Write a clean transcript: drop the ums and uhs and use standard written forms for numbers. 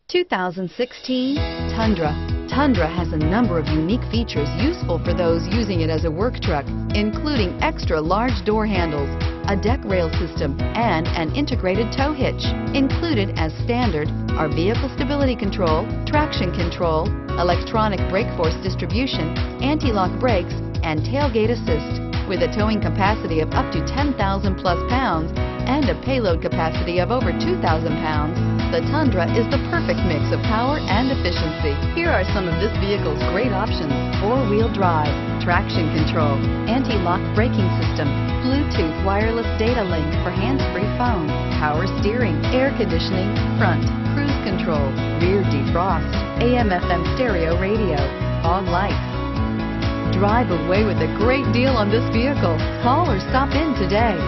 2016 Tundra. Tundra has a number of unique features useful for those using it as a work truck, including extra large door handles, a deck rail system, and an integrated tow hitch. Included as standard are vehicle stability control, traction control, electronic brake force distribution, anti-lock brakes, and tailgate assist. With a towing capacity of up to 10,000 plus pounds and a payload capacity of over 2,000 pounds, the Tundra is the perfect mix of power and efficiency. Here are some of this vehicle's great options: four-wheel drive, traction control, anti-lock braking system, Bluetooth wireless data link for hands-free phone, power steering, air conditioning, front, cruise control, rear defrost, AM/FM stereo radio, fog lights. Drive away with a great deal on this vehicle. Call or stop in today.